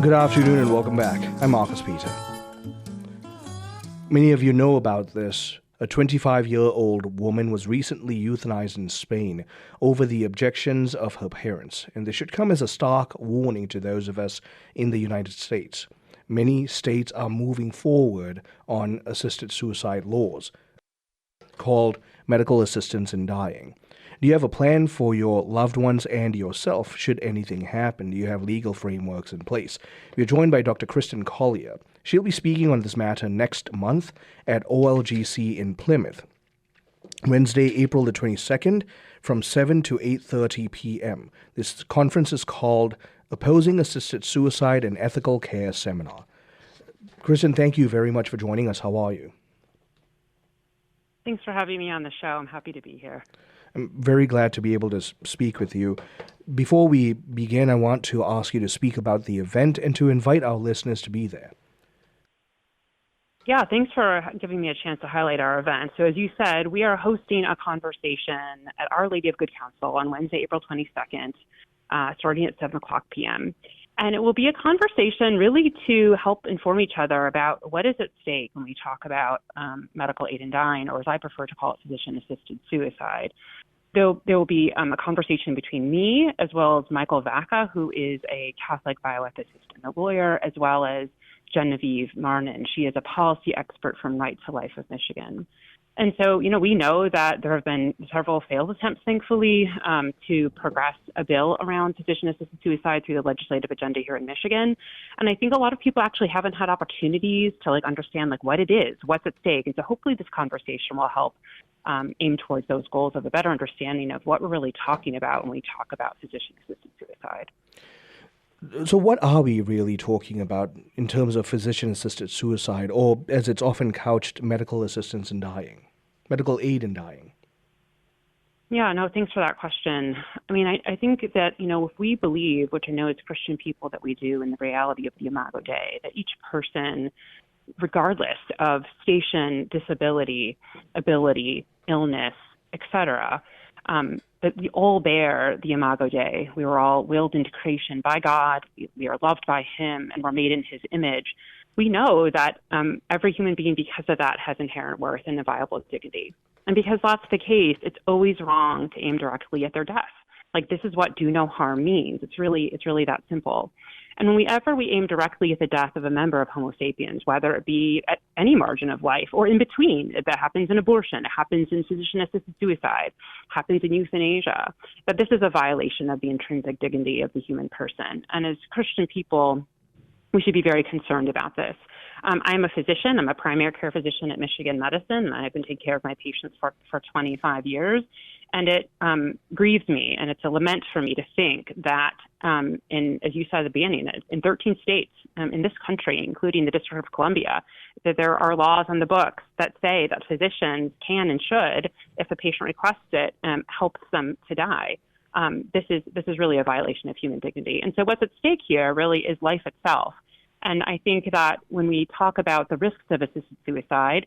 Good afternoon and welcome back. I'm Marcus Peter. Many of you know about this. A 25-year-old woman was recently euthanized in Spain over the objections of her parents, and this should come as a stark warning to those of us in the United States. Many states are moving forward on assisted suicide laws called medical assistance in dying. Do you have a plan for your loved ones and yourself should anything happen? Do you have legal frameworks in place? We're joined by Dr. Kristin Collier. She'll be speaking on this matter next month at OLGC in Plymouth, Wednesday, April the 22nd, from 7 to 8:30 p.m. This conference is called Opposing Assisted Suicide and Ethical Care Seminar. Kristin, thank you very much for joining us. How are you? Thanks for having me on the show. I'm happy to be here. I'm very glad to be able to speak with you. Before we begin, I want to ask you to speak about the event and to invite our listeners to be there. Yeah, thanks for giving me a chance to highlight our event. So as you said, we are hosting a conversation at Our Lady of Good Counsel on Wednesday, April 22nd, starting at 7 o'clock p.m. And it will be a conversation really to help inform each other about what is at stake when we talk about medical aid in dying, or as I prefer to call it, physician-assisted suicide. There will be a conversation between me as well as Michael Vaca, who is a Catholic bioethicist and a lawyer, as well as Genevieve Marnin. She is a policy expert from Right to Life of Michigan. And so, we know that there have been several failed attempts, thankfully, to progress a bill around physician-assisted suicide through the legislative agenda here in Michigan. And I think a lot of people actually haven't had opportunities to understand what it is, what's at stake. And so hopefully this conversation will help aim towards those goals of a better understanding of what we're really talking about when we talk about physician-assisted suicide. So what are we really talking about in terms of physician-assisted suicide, or as it's often couched, medical assistance in dying, medical aid in dying? Yeah, no, thanks for that question. I think that, if we believe, which I know as Christian people that we do, in the reality of the Imago Dei, that each person, regardless of station, disability, ability, illness, etc., that we all bear the Imago Dei. We were all willed into creation by God. We are loved by Him, and we're made in His image. We know that every human being, because of that, has inherent worth and inviolable dignity. And because that's the case, it's always wrong to aim directly at their death. This is what do no harm means. It's really that simple. And whenever we aim directly at the death of a member of Homo sapiens, whether it be at any margin of life or in between, if that happens in abortion, it happens in physician-assisted suicide, happens in euthanasia, that this is a violation of the intrinsic dignity of the human person. And as Christian people, we should be very concerned about this. I'm a physician. I'm a primary care physician at Michigan Medicine, and I've been taking care of my patients for 25 years. And it grieves me, and it's a lament for me to think that, as you said at the beginning, in 13 states in this country, including the District of Columbia, that there are laws on the books that say that physicians can and should, if the patient requests it, help them to die. This is really a violation of human dignity. And so what's at stake here really is life itself. And I think that when we talk about the risks of assisted suicide,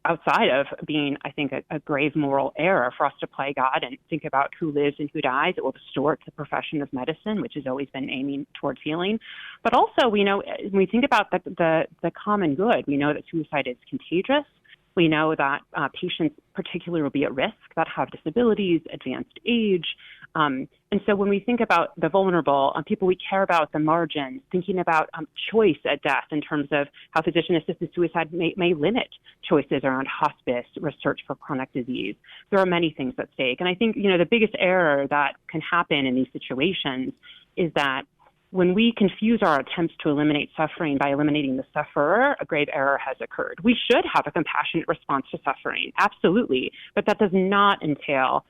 outside of being, I think, a grave moral error for us to play God and think about who lives and who dies, it will distort the profession of medicine, which has always been aiming towards healing. But also, we know, when we think about the common good, we know that suicide is contagious. We know that patients particularly will be at risk that have disabilities, advanced age. And so when we think about the vulnerable, people we care about at the margins, thinking about choice at death in terms of how physician-assisted suicide may limit choices around hospice, research for chronic disease. There are many things at stake. And I think, the biggest error that can happen in these situations is that when we confuse our attempts to eliminate suffering by eliminating the sufferer, a grave error has occurred. We should have a compassionate response to suffering, absolutely, but that does not entail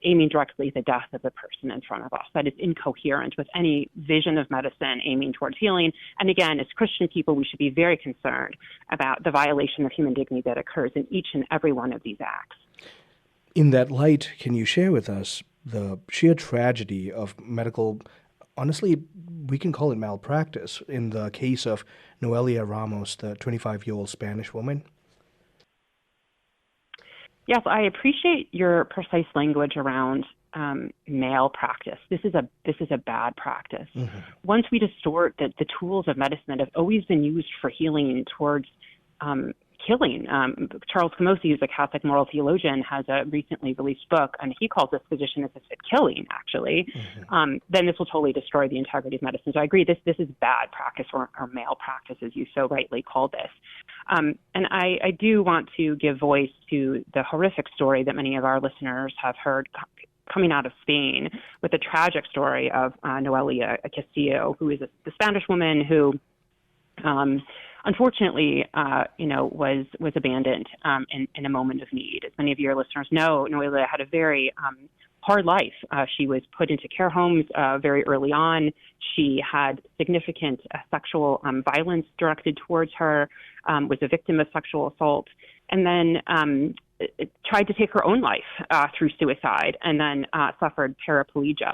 aiming directly at the death of the person in front of us. That is incoherent with any vision of medicine aiming towards healing. And again, as Christian people, we should be very concerned about the violation of human dignity that occurs in each and every one of these acts. In that light, can you share with us the sheer tragedy of medical, honestly, we can call it malpractice, in the case of Noelia Ramos, the 25-year-old Spanish woman? Yes, I appreciate your precise language around malpractice. This is a bad practice. Once we distort the tools of medicine that have always been used for healing towards killing. Charles Camosy, who's a Catholic moral theologian, has a recently released book, and he calls this physician-assisted killing, actually. Then this will totally destroy the integrity of medicine. So I agree, this is bad practice, or malpractice, as you so rightly called this. And I do want to give voice to the horrific story that many of our listeners have heard coming out of Spain, with the tragic story of Noelia Castillo, who is the Spanish woman who unfortunately, was abandoned in a moment of need. As many of your listeners know, Noelia had a very hard life. She was put into care homes very early on. She had significant sexual violence directed towards her, was a victim of sexual assault, and then tried to take her own life through suicide, and then suffered paraplegia.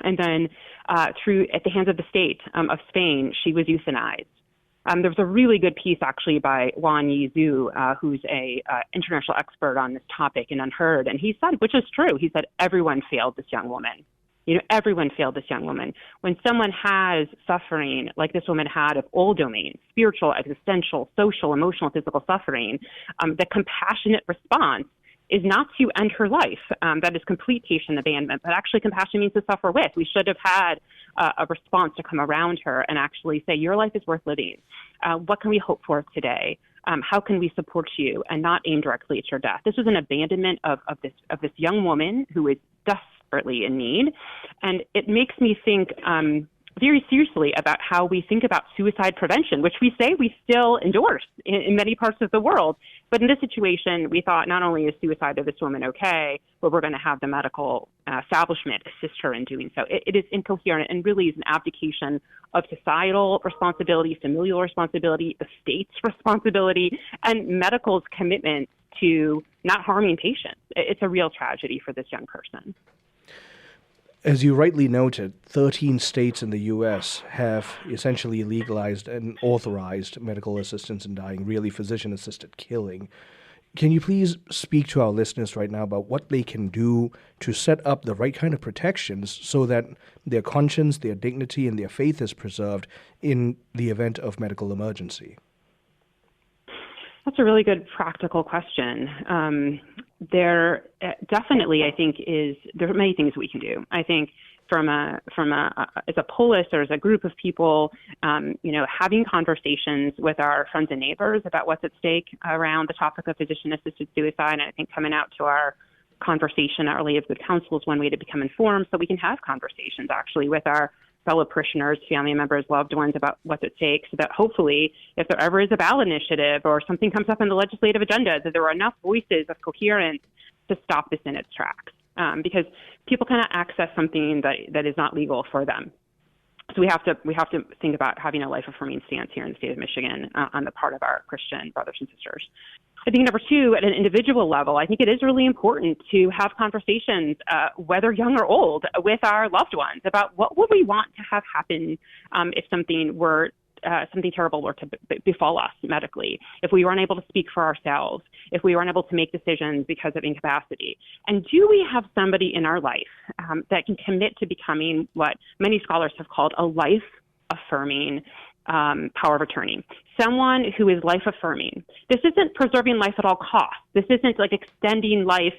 And then at the hands of the state of Spain, she was euthanized. There was a really good piece, actually, by Juan Yi Zhu, who's a international expert on this topic and Unheard, and he said, which is true, he said, everyone failed this young woman. Everyone failed this young woman. When someone has suffering like this woman had of all domains, spiritual, existential, social, emotional, physical suffering, the compassionate response is not to end her life. That is complete patient abandonment, but actually compassion means to suffer with. We should have had a response to come around her and actually say, your life is worth living. What can we hope for today? How can we support you, and not aim directly at your death? This was an abandonment of this young woman who is desperately in need. And it makes me think very seriously about how we think about suicide prevention, which we say we still endorse in many parts of the world. But in this situation, we thought not only is suicide of this woman okay, but we're going to have the medical establishment assist her in doing so. It is incoherent and really is an abdication of societal responsibility, familial responsibility, the state's responsibility, and medical's commitment to not harming patients. It's a real tragedy for this young person. As you rightly noted, 13 states in the U.S. have essentially legalized and authorized medical assistance in dying, really physician-assisted killing. Can you please speak to our listeners right now about what they can do to set up the right kind of protections so that their conscience, their dignity, and their faith is preserved in the event of medical emergency? That's a really good practical question. There definitely, I think, there are many things we can do. I think as a polis or as a group of people, having conversations with our friends and neighbors about what's at stake around the topic of physician-assisted suicide. And I think coming out to our conversation, Our Lady of Good Counsel, is one way to become informed, so we can have conversations actually with our fellow parishioners, family members, loved ones about what's at stake, so that hopefully if there ever is a ballot initiative or something comes up in the legislative agenda, that there are enough voices of coherence to stop this in its tracks. Because people cannot access something that is not legal for them. So we have to think about having a life-affirming stance here in the state of Michigan on the part of our Christian brothers and sisters. I think number two, at an individual level, I think it is really important to have conversations, whether young or old, with our loved ones about what would we want to have happen if something terrible were to befall us medically, if we were unable to speak for ourselves, if we were unable to make decisions because of incapacity. And do we have somebody in our life that can commit to becoming what many scholars have called a life-affirming power of attorney, someone who is life-affirming? This isn't preserving life at all costs. This isn't like extending life,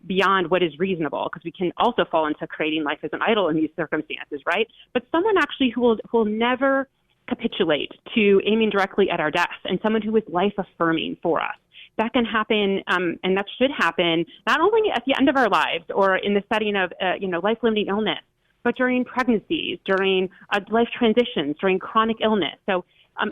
beyond what is reasonable, because we can also fall into creating life as an idol in these circumstances, right? But someone actually who will never capitulate to aiming directly at our death, and someone who is life-affirming for us. That can happen, and that should happen not only at the end of our lives or in the setting of, life-limiting illness, but during pregnancies, during life transitions, during chronic illness. So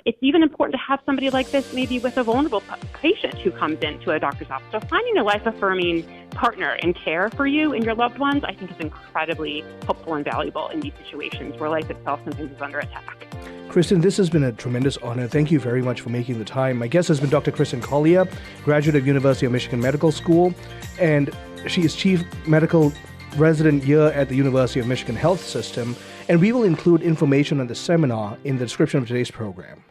it's even important to have somebody like this maybe with a vulnerable patient who comes into a doctor's office. So finding a life-affirming partner in care for you and your loved ones, I think, is incredibly helpful and valuable in these situations where life itself sometimes is under attack. Kristin, this has been a tremendous honor. Thank you very much for making the time. My guest has been Dr. Kristin Collier, graduate of University of Michigan Medical School, and she is Chief Medical Resident Year at the University of Michigan Health System, and we will include information on the seminar in the description of today's program.